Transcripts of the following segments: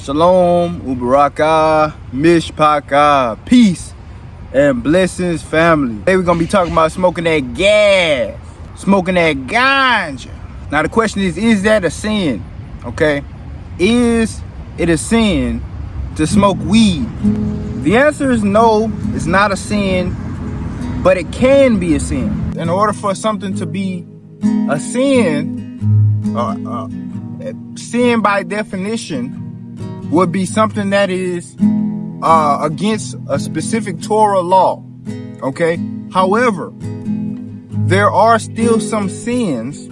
Shalom, Ubaraka, Mishpaka, peace and blessings, family. Today we're gonna be talking about smoking that gas, smoking that ganja. Now the question is that a sin? Okay, is it a sin to smoke weed? The answer is no, it's not a sin, but it can be a sin. In order for something to be a sin, sin by definition would be something that is against a specific Torah law, okay? However, there are still some sins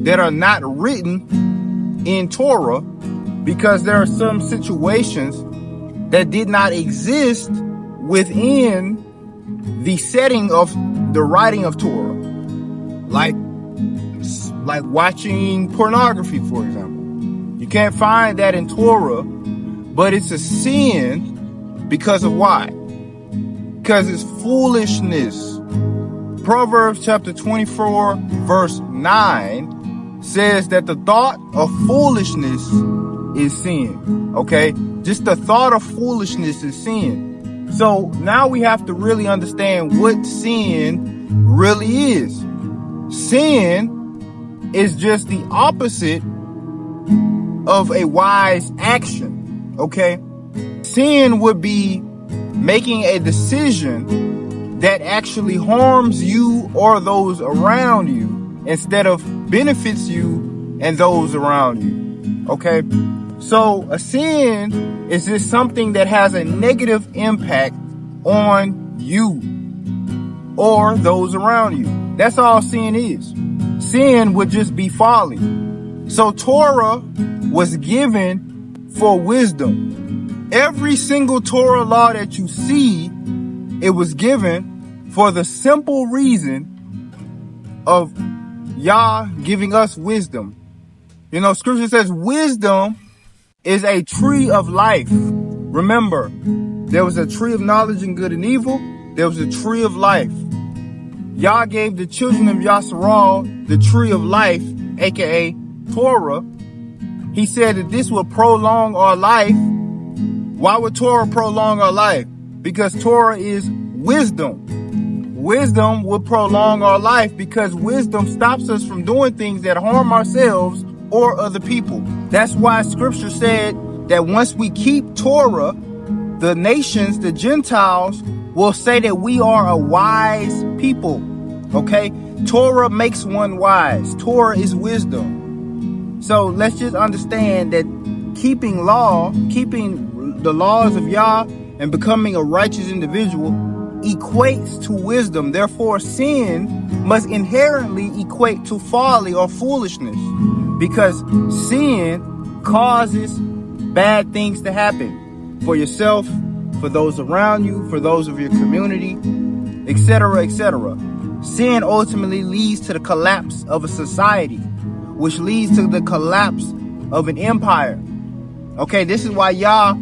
that are not written in Torah because there are some situations that did not exist within the setting of the writing of Torah, like watching pornography, for example. You can't find that in Torah, but it's a sin because of why? Because it's foolishness. Proverbs chapter 24, verse 9 says that the thought of foolishness is sin. Okay? Just the thought of foolishness is sin. So now we have to really understand what sin really is. Sin is just the opposite of a wise action, okay? Sin would be making a decision that actually harms you or those around you instead of benefits you and those around you, okay? So a sin is just something that has a negative impact on you or those around you. That's all sin is. Sin would just be folly. So Torah was given for wisdom. Every single Torah law that you see, it was given for the simple reason of Yah giving us wisdom. You know, scripture says wisdom is a tree of life. Remember, there was a tree of knowledge and good and evil. There was a tree of life. Yah gave the children of Yasharal the tree of life, aka Torah. He said that this will prolong our life. Why would Torah prolong our life? Because Torah is wisdom. Wisdom will prolong our life because wisdom stops us from doing things that harm ourselves or other people. That's why scripture said that once we keep Torah, the nations, the Gentiles, will say that we are a wise people. Okay? Torah makes one wise. Torah is wisdom. So let's just understand that keeping the laws of Yah and becoming a righteous individual equates to wisdom. Therefore, sin must inherently equate to folly or foolishness because sin causes bad things to happen for yourself, for those around you, for those of your community, etc., etc. Sin ultimately leads to the collapse of a society, which leads to the collapse of an empire. Okay, this is why Yah,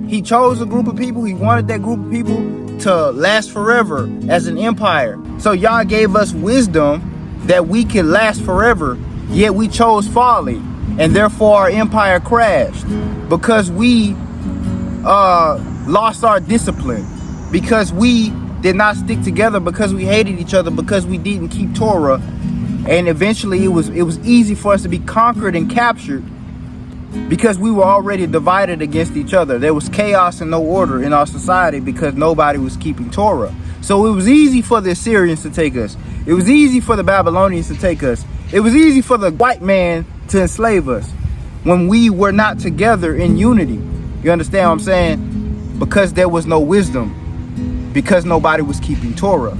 he chose a group of people. He wanted that group of people to last forever as an empire. So Yah gave us wisdom that we can last forever, yet we chose folly. And therefore our empire crashed because we lost our discipline, because we did not stick together, because we hated each other, because we didn't keep Torah. And eventually it was easy for us to be conquered and captured because we were already divided against each other. There was chaos and no order in our society because nobody was keeping Torah. So it was easy for the Assyrians to take us. It was easy for the Babylonians to take us. It was easy for the white man to enslave us when we were not together in unity. You understand what I'm saying? Because there was no wisdom, because nobody was keeping Torah.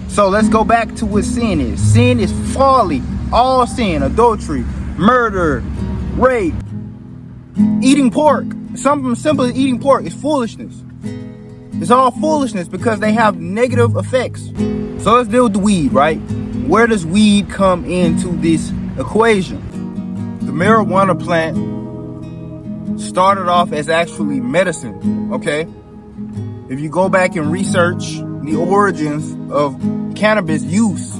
So let's go back to what sin is. Sin is folly. All sin, adultery, murder, rape, eating pork. Something simple as eating pork is foolishness. It's all foolishness because they have negative effects. So let's deal with the weed, right? Where does weed come into this equation? The marijuana plant started off as actually medicine, okay? If you go back and research the origins of cannabis use,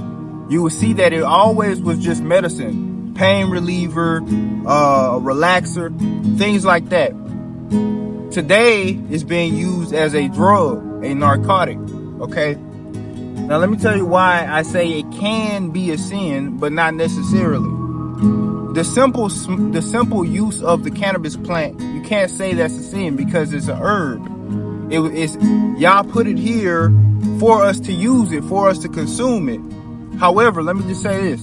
you will see that it always was just medicine, pain reliever, relaxer, things like that. Today, it's being used as a drug, a narcotic, okay? Now, let me tell you why I say it can be a sin, but not necessarily. The simple use of the cannabis plant, you can't say that's a sin because it's an herb. It's y'all put it here for us to use it, for us to consume it. However, let me just say this.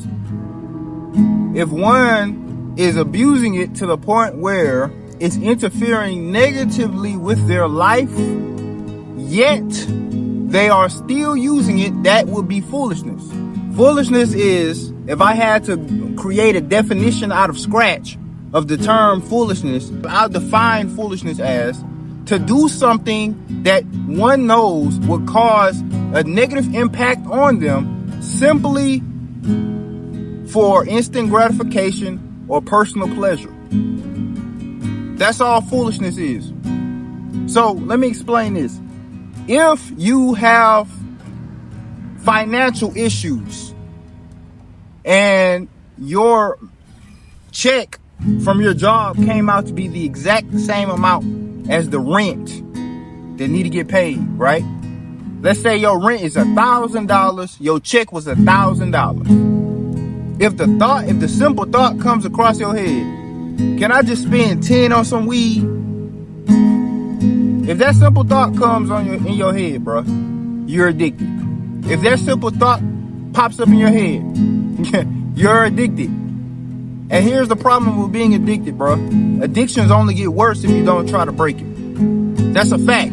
If one is abusing it to the point where it's interfering negatively with their life, yet they are still using it, that would be foolishness. Foolishness is, if I had to create a definition out of scratch of the term foolishness, I'll define foolishness as to do something that one knows would cause a negative impact on them simply for instant gratification or personal pleasure. That's all foolishness is. So let me explain this. If you have financial issues and your check from your job came out to be the exact same amount as the rent that need to get paid, right? Let's say your rent is $1,000, your check was $1,000. If the simple thought comes across your head, can I just spend 10 on some weed? If that simple thought comes in your head, bro, you're addicted. If that simple thought pops up in your head, you're addicted. And here's the problem with being addicted, bro. Addictions only get worse if you don't try to break it. That's a fact.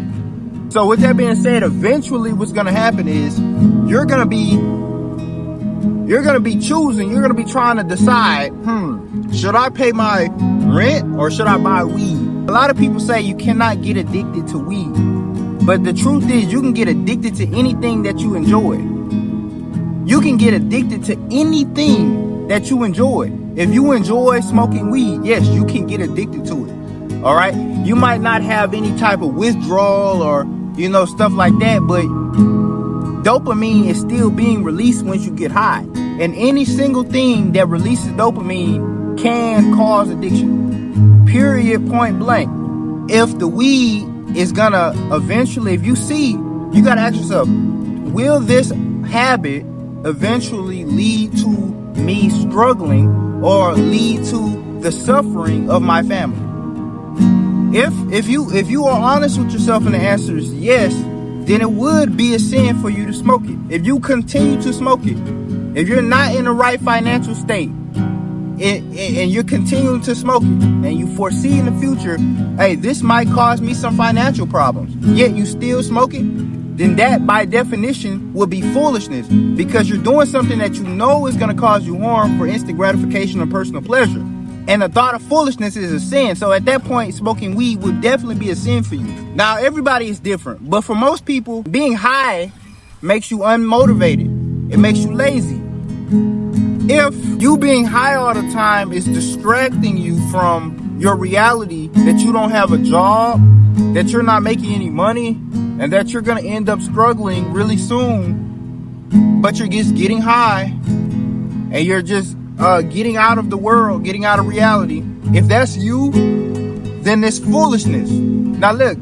So with that being said, eventually what's going to happen is you're going to be choosing, you're going to be trying to decide, should I pay my rent or should I buy weed? A lot of people say you cannot get addicted to weed. But the truth is you can get addicted to anything that you enjoy. You can get addicted to anything that you enjoy. If you enjoy smoking weed, yes, you can get addicted to it. All right. You might not have any type of withdrawal or, stuff like that, but dopamine is still being released once you get high. And any single thing that releases dopamine can cause addiction. Period, point blank. If the weed is gonna eventually, if you see, you gotta ask yourself, will this habit eventually lead to me struggling or lead to the suffering of my family? If you are honest with yourself and the answer is yes, then it would be a sin for you to smoke it. If you continue to smoke it, if you're not in the right financial state, and you're continuing to smoke it, and you foresee in the future, hey, this might cause me some financial problems, yet you still smoke it, then that by definition will be foolishness, because you're doing something that you know is going to cause you harm for instant gratification or personal pleasure. And the thought of foolishness is a sin. So at that point, smoking weed would definitely be a sin for you. Now, everybody is different, but for most people, being high makes you unmotivated. It makes you lazy. If you being high all the time is distracting you from your reality, that you don't have a job, that you're not making any money, and that you're going to end up struggling really soon, but you're just getting high and you're just getting out of the world, getting out of reality. If that's you, then it's foolishness. Now look,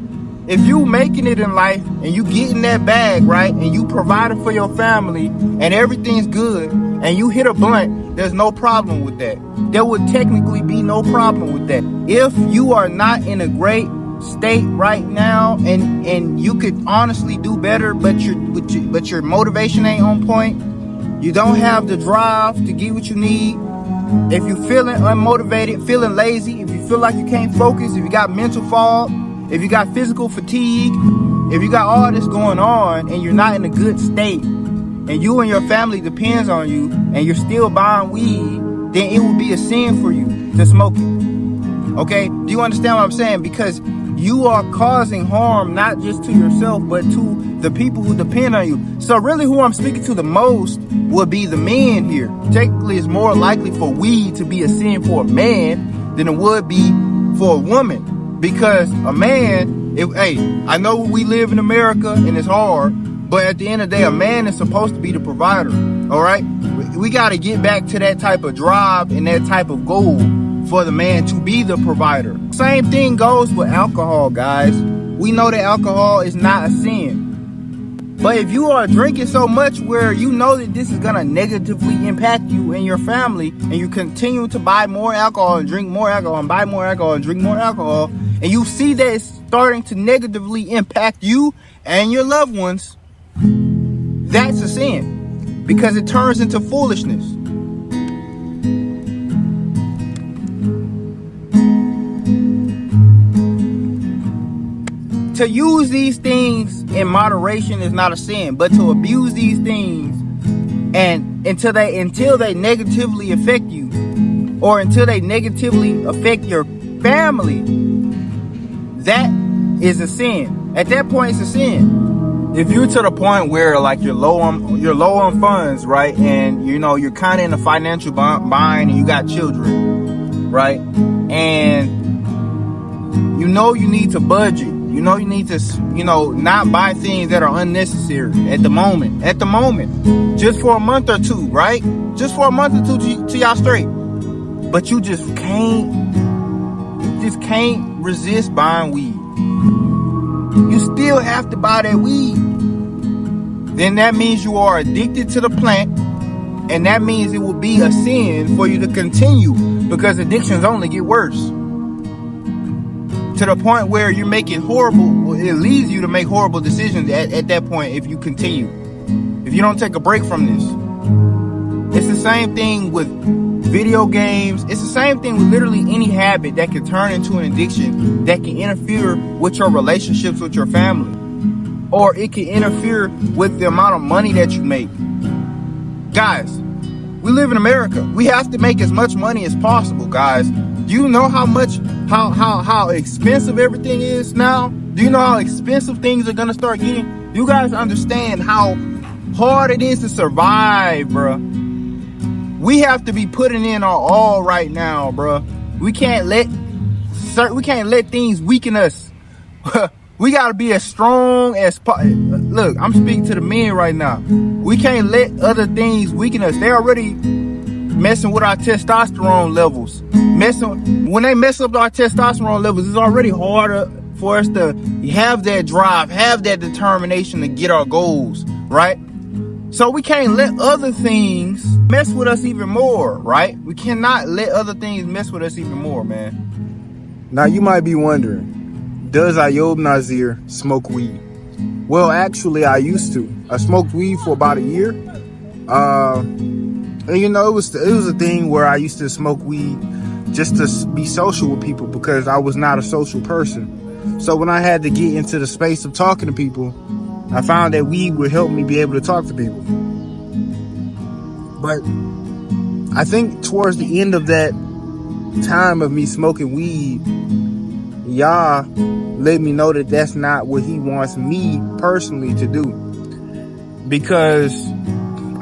if you making it in life and you getting that bag, right, and you providing for your family and everything's good, and you hit a blunt, there's no problem with that. There would technically be no problem with that. If you are not in a great state right now and you could honestly do better, but your motivation ain't on point, you don't have the drive to get what you need, if you're feeling unmotivated, feeling lazy, if you feel like you can't focus, if you got mental fog, if you got physical fatigue, if you got all this going on and you're not in a good state, and you and your family depends on you, and you're still buying weed, then it will be a sin for you to smoke it. Okay? Do you understand what I'm saying? Because you are causing harm not just to yourself, but to the people who depend on you. So really who I'm speaking to the most would be the men here. Technically, it's more likely for weed to be a sin for a man than it would be for a woman. Because a man, I know we live in America and it's hard, but at the end of the day, a man is supposed to be the provider, all right? We got to get back to that type of drive and that type of goal for the man to be the provider. Same thing goes with alcohol, guys. We know that alcohol is not a sin. But if you are drinking so much where you know that this is going to negatively impact you and your family, and you continue to buy more alcohol and drink more alcohol and buy more alcohol and drink more alcohol, and you see that it's starting to negatively impact you and your loved ones, that's a sin, because it turns into foolishness. To use these things in moderation is not a sin, but to abuse these things and until they negatively affect you, or until they negatively affect your family, that is a sin. At that point, it's a sin. If you're to the point where like you're low on funds, right, and you know you're kind of in a financial bind, and you got children, right, and you know you need to budget. You know you need to, not buy things that are unnecessary at the moment. Just for a month or two, right? Just for a month or two to y'all straight. But you just can't resist buying weed. You still have to buy that weed. Then that means you are addicted to the plant. And that means it will be a sin for you to continue, because addictions only get worse. To the point where you're making it leads you to make horrible decisions at that point if you continue. If you don't take a break from this. It's the same thing with video games. It's the same thing with literally any habit that can turn into an addiction, that can interfere with your relationships with your family. Or it can interfere with the amount of money that you make. Guys, we live in America. We have to make as much money as possible, guys. Do you know how expensive everything is now? Do you know how expensive things are gonna start getting? You guys understand how hard it is to survive, bruh. We have to be putting in our all right now, bruh. We can't let things weaken us. We gotta be as strong as look, I'm speaking to the men right now. We can't let other things weaken us. They're already messing with our testosterone levels. When they mess up our testosterone levels, it's already harder for us to have that drive, have that determination to get our goals, right? So we can't let other things mess with us even more, right? We cannot let other things mess with us even more, man. Now you might be wondering, does Ayob Nazir smoke weed? Well, actually I used to. I smoked weed for about a year. And it was a thing where I used to smoke weed just to be social with people, because I was not a social person. So when I had to get into the space of talking to people, I found that weed would help me be able to talk to people. But I think towards the end of that time of me smoking weed, Yah let me know that that's not what he wants me personally to do. Because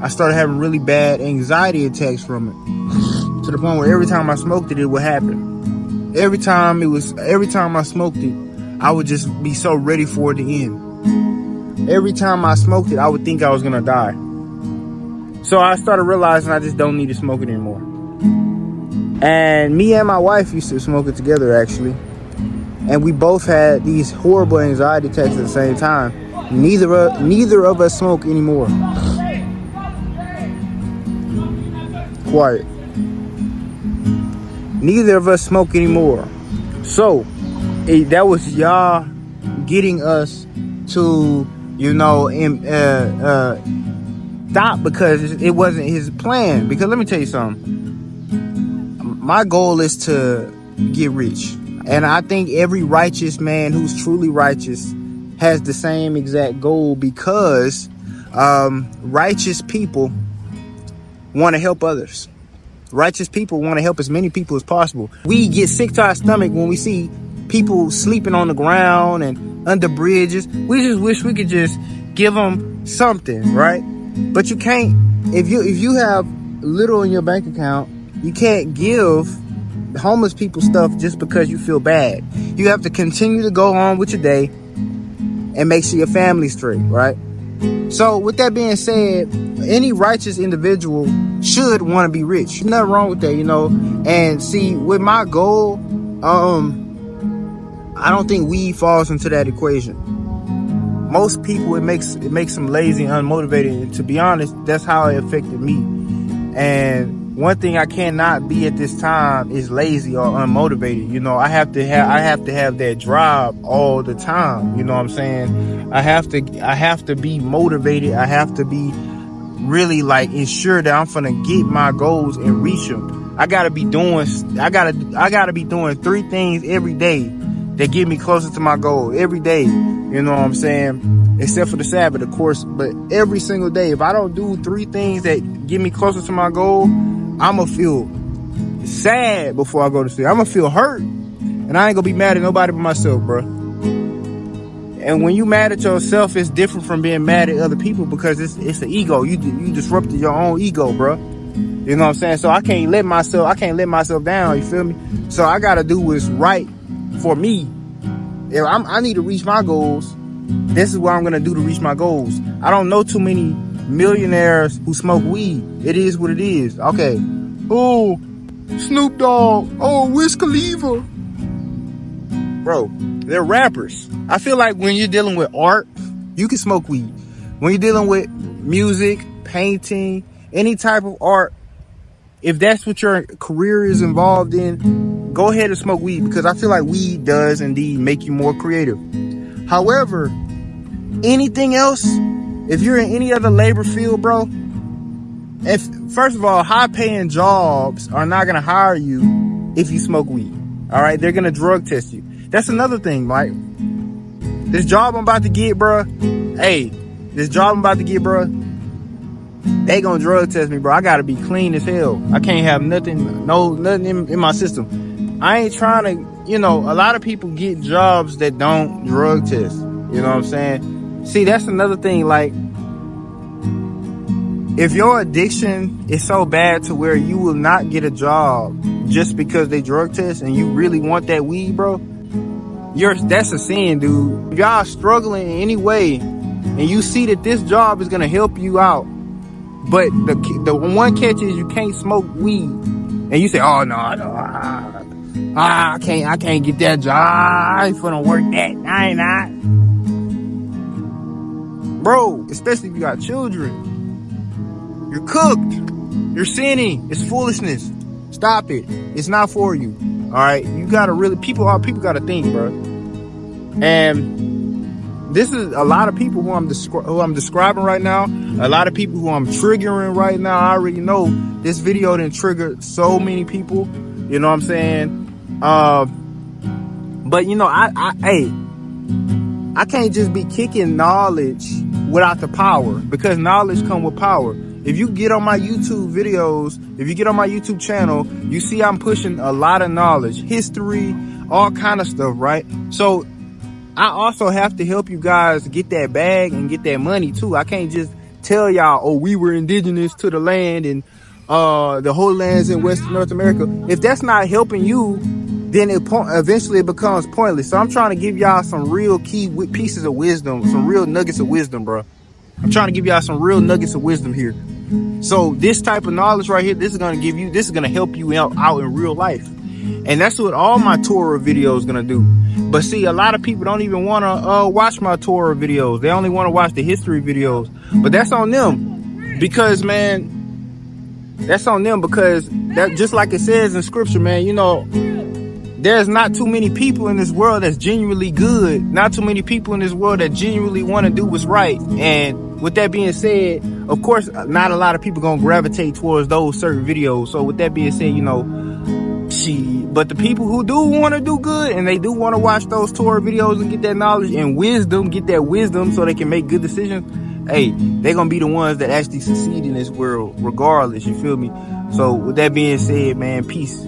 I started having really bad anxiety attacks from it, to the point where every time I smoked it, it would happen. Every time I smoked it, I would just be so ready for it to end. Every time I smoked it, I would think I was gonna die. So I started realizing I just don't need to smoke it anymore. And me and my wife used to smoke it together, actually. And we both had these horrible anxiety attacks at the same time. Neither of us smoke anymore. Quiet. Neither of us smoke anymore. So that was Yah getting us to, stop, because it wasn't his plan. Because let me tell you something. My goal is to get rich. And I think every righteous man who's truly righteous has the same exact goal, because righteous people want to help others. Righteous people want to help as many people as possible. We get sick to our stomach when we see people sleeping on the ground and under bridges. We just wish we could just give them something, right? But you can't. If you have little in your bank account, you can't give homeless people stuff just because you feel bad. You have to continue to go on with your day and make sure your family's straight, right? So with that being said, any righteous individual should want to be rich. There's nothing wrong with that, you know. And see, with my goal, I don't think weed falls into that equation. Most people, it makes them lazy and unmotivated. And to be honest, that's how it affected me. And one thing I cannot be at this time is lazy or unmotivated. You know, I have to have that drive all the time. You know what I'm saying? I have to be motivated. I have to be really like ensure that I'm gonna get my goals and reach them. I gotta be doing 3 things every day that get me closer to my goal every day. You know what I'm saying? Except for the Sabbath, of course, but every single day. If I don't do 3 things that get me closer to my goal, I'ma feel sad before I go to sleep. I'ma feel hurt, and I ain't gonna be mad at nobody but myself, bro. And when you mad at yourself, it's different from being mad at other people, because it's an ego. You disrupted your own ego, bro. You know what I'm saying? So I can't let myself down. You feel me? So I gotta do what's right for me. If I need to reach my goals, this is what I'm gonna do to reach my goals. I don't know too many millionaires who smoke weed. It is what it is. Okay. Oh, Snoop Dogg. Oh, Wiz Khalifa. Bro, they're rappers. I feel like when you're dealing with art, you can smoke weed. When you're dealing with music, painting, any type of art, if that's what your career is involved in, go ahead and smoke weed, because I feel like weed does indeed make you more creative. However, anything else, if you're in any other labor field, bro, first of all, high paying jobs are not going to hire you if you smoke weed. All right. They're going to drug test you. That's another thing, Mike. This job I'm about to get, bro. They gonna drug test me, bro. I gotta be clean as hell. I can't have nothing in my system. I ain't trying to, you know, a lot of people get jobs that don't drug test. You know what I'm saying? See, that's another thing. Like, if your addiction is so bad to where you will not get a job just because they drug test and you really want that weed, bro, that's a sin, dude. If y'all struggling in any way and you see that this job is gonna help you out, but the one catch is you can't smoke weed, and you say, oh no, I can't get that job. I ain't finna work that. I ain't not. Bro, especially if you got children. You're cooked. You're sinning. It's foolishness. Stop it. It's not for you. All right. You gotta really, people gotta think, bro. And this is a lot of people who I'm describing right now. A lot of people who I'm triggering right now. I already know this video didn't trigger so many people. You know what I'm saying? But you know, I can't just be kicking knowledge without the power, because knowledge comes with power. If you get on my YouTube videos, if you get on my YouTube channel, you see I'm pushing a lot of knowledge, history, all kind of stuff, right? So I also have to help you guys get that bag and get that money too. I can't just tell y'all, oh, we were indigenous to the land and the whole land's in Western North America. If that's not helping you, then eventually it becomes pointless. So I'm trying to give y'all some real key pieces of wisdom, some real nuggets of wisdom, bro. I'm trying to give y'all some real nuggets of wisdom here. So this type of knowledge right here, this is going to help you out in real life. And that's what all my Torah videos going to do. But see, a lot of people don't even want to watch my Torah videos. They only want to watch the history videos. But that's on them. Because, man, that's on them, because that, just like it says in scripture, man, you know, there's not too many people in this world that's genuinely good. Not too many people in this world that genuinely want to do what's right. And with that being said, of course, not a lot of people going to gravitate towards those certain videos. So with that being said, you know, but the people who do want to do good and they do want to watch those Torah videos and get that knowledge and wisdom, get that wisdom so they can make good decisions, hey, they're going to be the ones that actually succeed in this world regardless, you feel me? So with that being said, man, peace.